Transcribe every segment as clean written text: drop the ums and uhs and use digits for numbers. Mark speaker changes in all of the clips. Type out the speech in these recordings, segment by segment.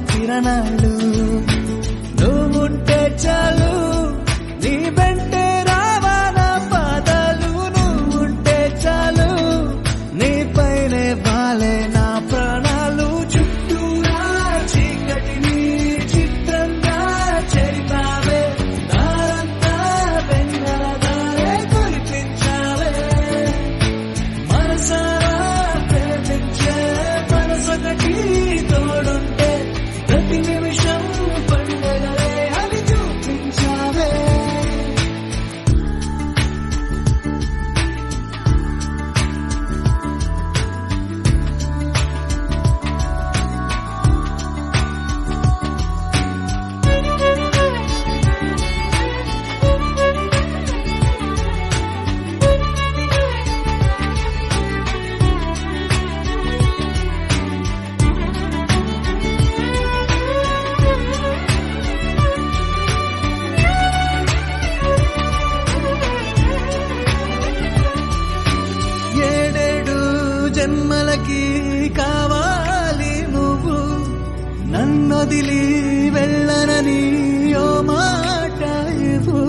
Speaker 1: తిరణాలు నువ్వుంటే చాలు నీ వెంటే రావాలా పాదాలు నువ్వుంటే చాలు నీ పైనే వాలే నా ప్రాణాలు చుట్టూరా చీకటిని చిత్రంగా చెరిపావే దారంతా వెన్నెల దారే కురిపించావే మనసారా ప్రేమించే మనసొకటి తోడుంటే ప్రతి నిమిషం పండగలే అని చూపించావే ఏడేడు జన్మలకి కావాలి నువ్వు నన్నొదిలి వెళ్ళనని ఓ మాట ఇవ్వు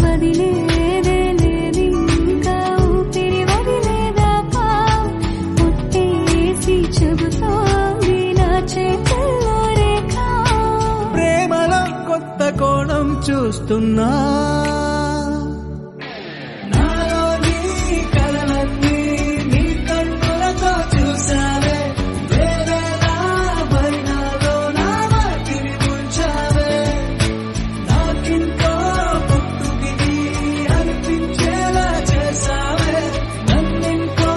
Speaker 2: వదిలేదే లేదింకా ఊపిరి వదిలేదాకా పుట్టేసి చెబుతోంది నా చేతుల్లో రేఖ
Speaker 1: ప్రేమలో కొత్త కోణం చూస్తున్నా నాలో నీ కలలన్నీ నీ కన్నులతో చూసావే వేరేలా పరిణాలో నా వాటిని ఉంచావే నాకింకో పుట్టుకిది అనిపించేలా చేసావే నన్నింకో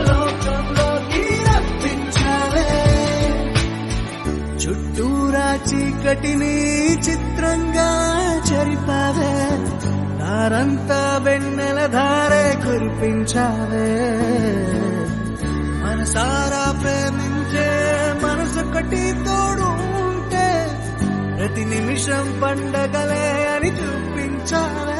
Speaker 1: లోకంలోకి రప్పించావే చుట్టూరా చీకటిని చిత్రంగా చెరిపావే దారంతా వెన్నెల ధారే కురిపించావే మనసారా ప్రేమించే మనసొకటి తోడు ఉంటే ప్రతి నిమిషం పండగలే అని చూపించావే